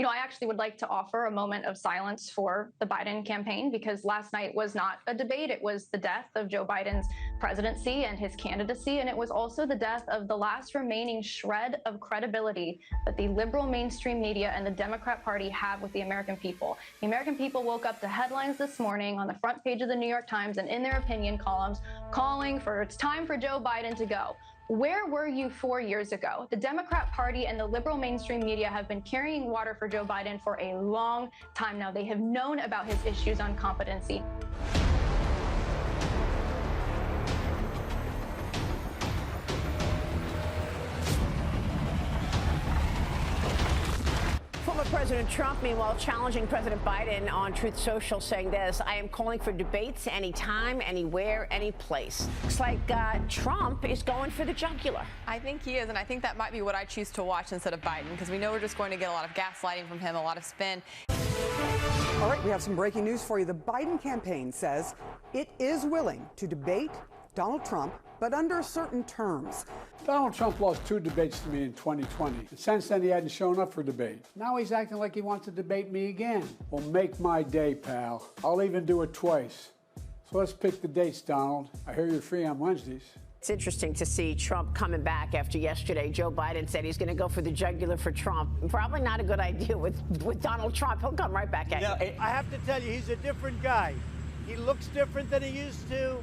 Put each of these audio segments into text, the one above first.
I actually would like to offer a moment of silence for the Biden campaign, because last night was not a debate. It was the death of Joe Biden's presidency and his candidacy, and it was also the death of the last remaining shred of credibility that the liberal mainstream media and the Democrat Party have with the American people. The American people woke up to headlines this morning on the front page of the New York Times and in their opinion columns calling for it's time for Joe Biden to go. Where were you 4 years ago? The Democrat Party and the liberal mainstream media have been carrying water for Joe Biden for a long time now. They have known about his issues on competency. President Trump, meanwhile, challenging President Biden on Truth Social, saying this: I am calling for debates anytime, anywhere, any place. Looks like Trump is going for the jugular. I think he is, and I think that might be what I choose to watch instead of Biden, because we know we're just going to get a lot of gaslighting from him, a lot of spin. All right, we have some breaking news for you. The Biden campaign says it is willing to debate Donald Trump, but under certain terms. Donald Trump lost 2 debates to me in 2020. And since then, he hadn't shown up for debate. Now he's acting like he wants to debate me again. Well, make my day, pal. I'll even do it twice. So let's pick the dates, Donald. I hear you're free on Wednesdays. It's interesting to see Trump coming back after yesterday. Joe Biden said he's going to go for the jugular for Trump. Probably not a good idea with Donald Trump. He'll come right back at you. I have to tell you, he's a different guy. He looks different than he used to.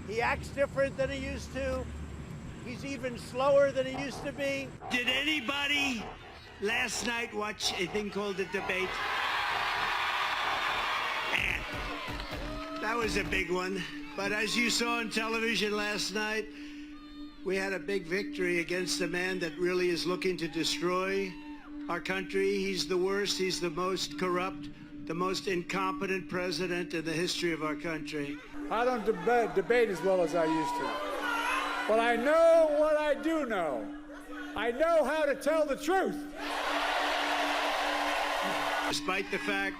He acts different than he used to. He's even slower than he used to be. Did anybody last night watch a thing called The Debate? Man, that was a big one. But as you saw on television last night, we had a big victory against a man that really is looking to destroy our country. He's the worst. He's the most corrupt, the most incompetent president in the history of our country. I don't debate as well as I used to. But I know what I do know. I know how to tell the truth. Despite the fact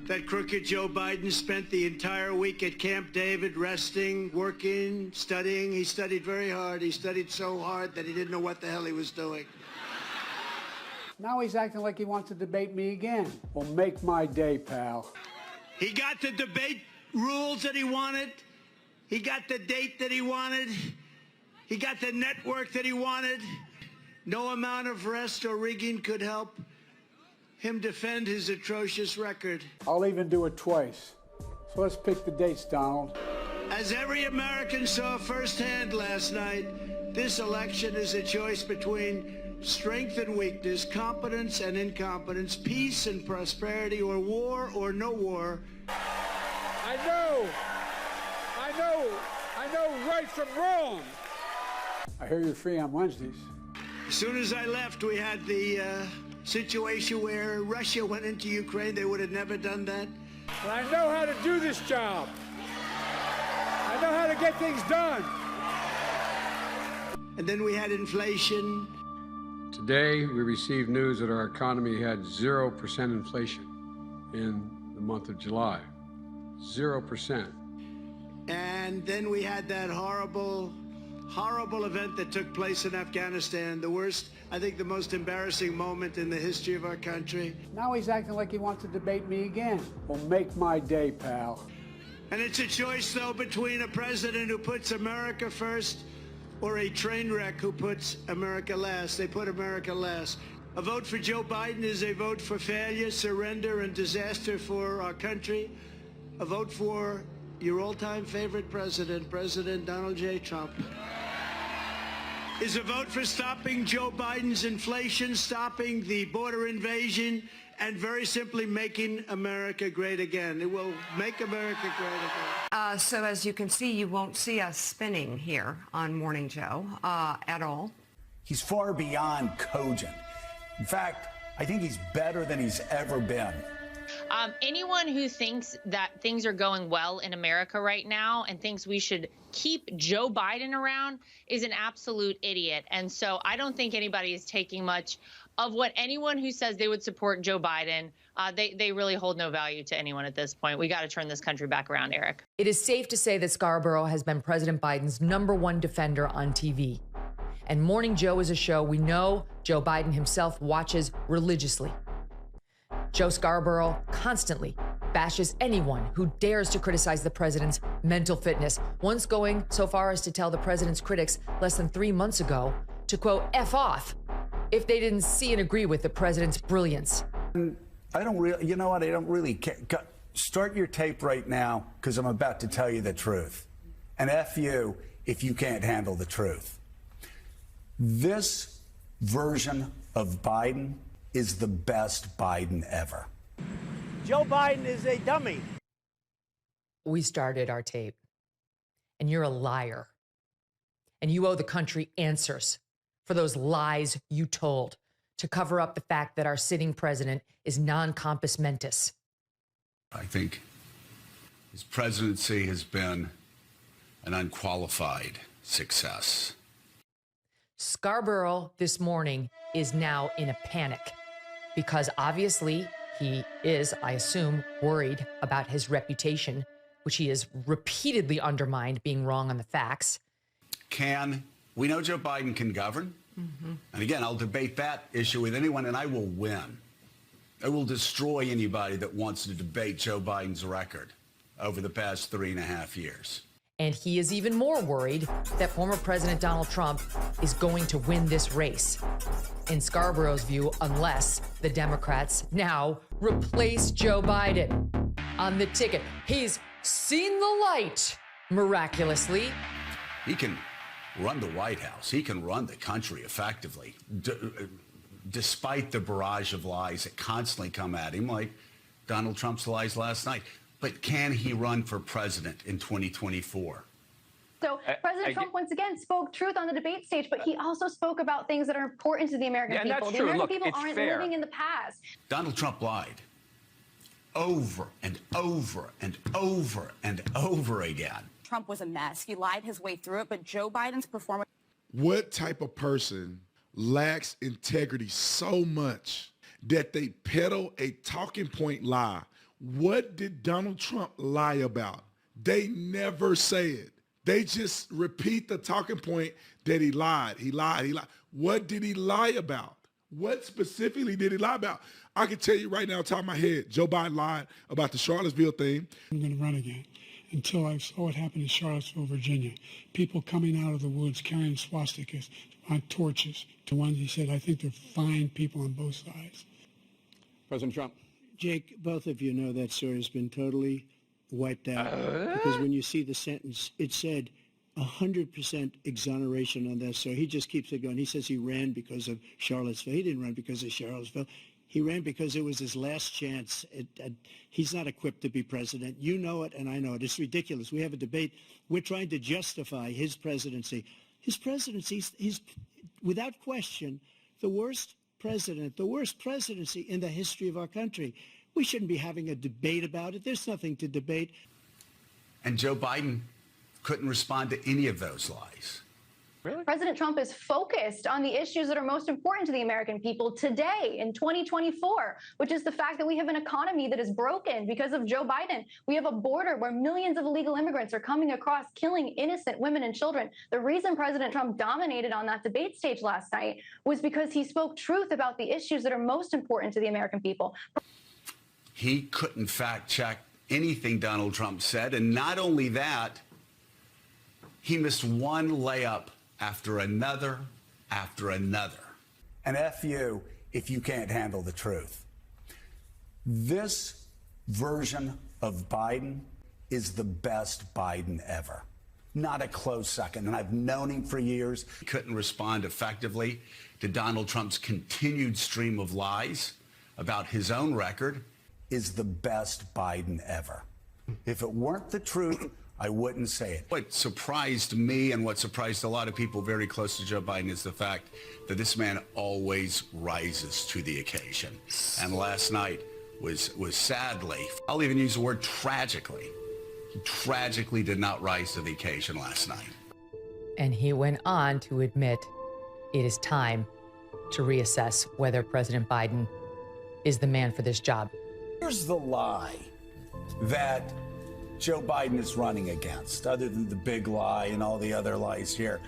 that crooked Joe Biden spent the entire week at Camp David resting, working, studying. He studied very hard. He studied so hard that he didn't know what the hell he was doing. Now he's acting like he wants to debate me again. Well, make my day, pal. He got the debate rules that he wanted. He got the date that he wanted. He got the network that he wanted. No amount of rest or rigging could help him defend his atrocious record. I'll even do it twice. So let's pick the dates, Donald. As every American saw firsthand last night, this election is a choice between strength and weakness, competence and incompetence, peace and prosperity, or war or no war. I know right from wrong. I hear you're free on Wednesdays. As soon as I left, we had the situation where Russia went into Ukraine. They would have never done that. But I know how to do this job. I know how to get things done. And then we had inflation. Today, we received news that our economy had 0% inflation in the month of July. 0%. And then we had that horrible event that took place in Afghanistan, the worst, I think the most embarrassing moment in the history of our country. Now he's acting like he wants to debate me again. Well, make my day, pal. And it's a choice, though, between a president who puts America first or a train wreck who puts America last. They put America last. A vote for Joe Biden is a vote for failure, surrender, and disaster for our country. A vote for your all-time favorite president, President Donald J. Trump, is a vote for stopping Joe Biden's inflation, stopping the border invasion, and very simply making America great again. It will make America great again. So as you can see, you won't see us spinning here on Morning Joe at all. He's far beyond cogent. In fact, I think he's better than he's ever been. Anyone who thinks that things are going well in America right now and thinks we should keep Joe Biden around is an absolute idiot. And so I don't think anybody is taking much of what anyone who says they would support Joe Biden. They really hold no value to anyone at this point. We got to turn this country back around, Eric. It is safe to say that Scarborough has been President Biden's #1 defender on TV. And Morning Joe is a show we know Joe Biden himself watches religiously. Joe Scarborough constantly bashes anyone who dares to criticize the president's mental fitness, once going so far as to tell the president's critics less than 3 months ago to, quote, F off if they didn't see and agree with the president's brilliance. I don't really, you know what, I don't really care. Start your tape right now, because I'm about to tell you the truth. And F you if you can't handle the truth. This version of Biden is the best Biden ever. Joe Biden is a dummy. We started our tape, and you're a liar. And you owe the country answers for those lies you told to cover up the fact that our sitting president is non-compos mentis. I think his presidency has been an unqualified success. Scarborough this morning is now in a panic because obviously he is, I assume, worried about his reputation, which he has repeatedly undermined, being wrong on the facts. We know Joe Biden can govern. And again, I'll debate that issue with anyone, and I will win. I will destroy anybody that wants to debate Joe Biden's record over the past 3.5 years. And he is even more worried that former President Donald Trump is going to win this race. In Scarborough's view, unless the Democrats now replace Joe Biden on the ticket. He's seen the light, miraculously. He can run the White House. He can run the country effectively, despite the barrage of lies that constantly come at him, like Donald Trump's lies last night. But can he run for president in 2024? So President Trump once again spoke truth on the debate stage, but he also spoke about things that are important to the American people. That's the true. American Look, people aren't living in the past. Donald Trump lied over and over and over and over again. Trump was a mess. He lied his way through it, but Joe Biden's performance. What type of person lacks integrity so much that they peddle a talking point lie? What did Donald Trump lie about? They never say it. They just repeat the talking point that he lied. He lied. He lied. What did he lie about? What specifically did he lie about? I can tell you right now, top of my head, Joe Biden lied about the Charlottesville thing. I'm going to run again. Until I saw what happened in Charlottesville, Virginia. People coming out of the woods carrying swastikas on torches. To one, he said, I think they're fine people on both sides. President Trump. Jake, both of you know that story has been totally wiped out. Because when you see the sentence, it said 100% exoneration on that. So he just keeps it going. He says he ran because of Charlottesville. He didn't run because of Charlottesville. He ran because it was his last chance. He's not equipped to be president. You know it, and I know it. It's ridiculous. We have a debate. We're trying to justify his presidency. His presidency, he's without question, the worst president, the worst presidency in the history of our country. We shouldn't be having a debate about it. There's nothing to debate. And Joe Biden couldn't respond to any of those lies. Really? President Trump is focused on the issues that are most important to the American people today in 2024, which is the fact that we have an economy that is broken because of Joe Biden. We have a border where millions of illegal immigrants are coming across, killing innocent women and children. The reason President Trump dominated on that debate stage last night was because he spoke truth about the issues that are most important to the American people. He couldn't fact check anything Donald Trump said. And not only that, he missed one layup after another, after another. And F you if you can't handle the truth. This version of Biden is the best Biden ever. Not a close second. And I've known him for years. He couldn't respond effectively to Donald Trump's continued stream of lies about his own record. Is the best Biden ever. If it weren't the truth, I wouldn't say it. What surprised me and what surprised a lot of people very close to Joe Biden is the fact that this man always rises to the occasion. And last night was sadly, I'll even use the word tragically. He tragically did not rise to the occasion last night. And he went on to admit it is time to reassess whether President Biden is the man for this job. Here's the lie that Joe Biden is running against, other than the big lie and all the other lies here.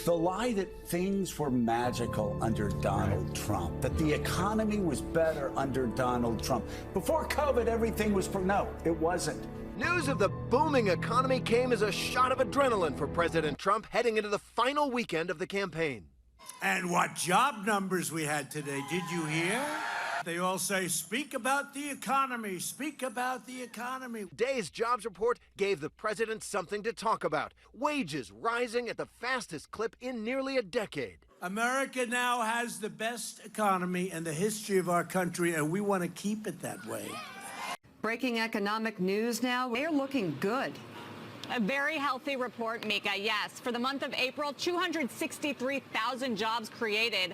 The lie that things were magical under Donald Trump, that the economy was better under Donald Trump. Before COVID, everything was, no, it wasn't. News of the booming economy came as a shot of adrenaline for President Trump heading into the final weekend of the campaign. And what job numbers we had today, did you hear? They all say, speak about the economy, speak about the economy. Today's jobs report gave the president something to talk about. Wages rising at the fastest clip in nearly a decade. America now has the best economy in the history of our country, and we want to keep it that way. Breaking economic news now. They're looking good. A very healthy report, Mika, yes. For the month of April, 263,000 jobs created.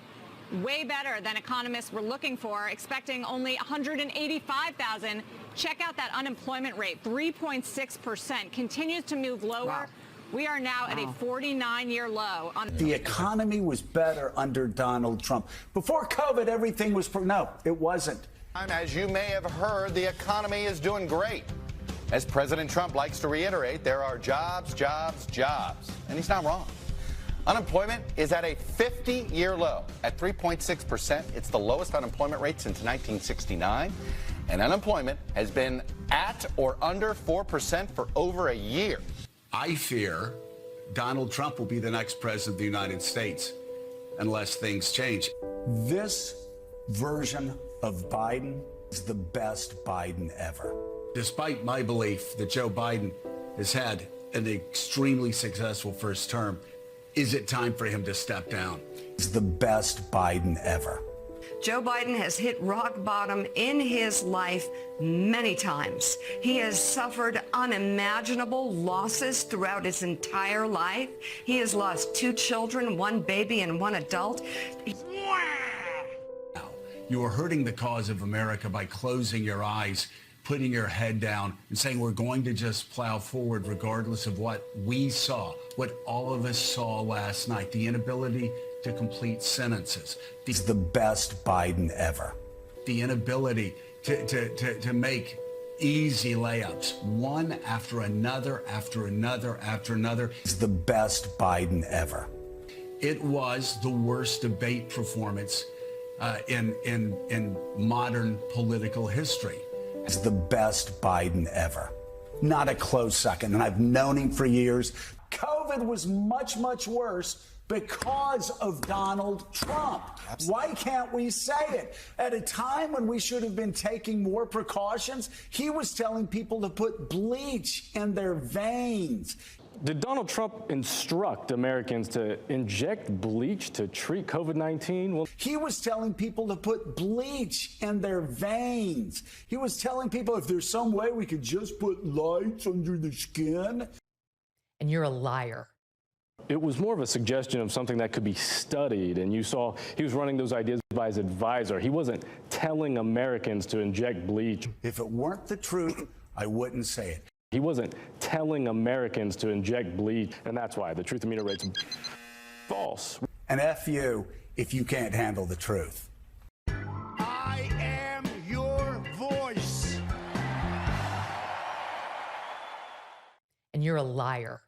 Way better than economists were looking for, expecting only 185,000. Check out that unemployment rate, 3.6%, continues to move lower. Wow. We are now at a 49-year low. The economy was better under Donald Trump. Before COVID, everything was, no, it wasn't. As you may have heard, the economy is doing great. As President Trump likes to reiterate, there are jobs, jobs, jobs. And he's not wrong. Unemployment is at a 50-year low at 3.6%. It's the lowest unemployment rate since 1969. And unemployment has been at or under 4% for over a year. I fear Donald Trump will be the next president of the United States unless things change. This version of Biden is the best Biden ever. Despite my belief that Joe Biden has had an extremely successful first term, is it time for him to step down? It's the best Biden ever. Joe Biden has hit rock bottom in his life many times. He has suffered unimaginable losses throughout his entire life. He has lost 2 children, 1 baby and 1 adult. You are hurting the cause of America by closing your eyes, putting your head down and saying we're going to just plow forward regardless of what we saw, what all of us saw last night, the inability to complete sentences. It's the best Biden ever. The inability to make easy layups, one after another, after another, after another. It's the best Biden ever. It was the worst debate performance in modern political history. It's the best Biden ever. Not a close second, and I've known him for years. COVID was much, much worse because of Donald Trump. Absolutely. Why can't we say it? At a time when we should have been taking more precautions, he was telling people to put bleach in their veins. Did Donald Trump instruct Americans to inject bleach to treat COVID-19? Well, he was telling people to put bleach in their veins. He was telling people if there's some way we could just put lights under the skin. And you're a liar. it was more of a suggestion of something that could be studied, and you saw he was running those ideas by his advisor. He wasn't telling Americans to inject bleach. If it weren't the truth, I wouldn't say it. He wasn't telling Americans to inject bleach, and that's why the truth-o-meter rate's false. And F you if you can't handle the truth. I am your voice. And you're a liar.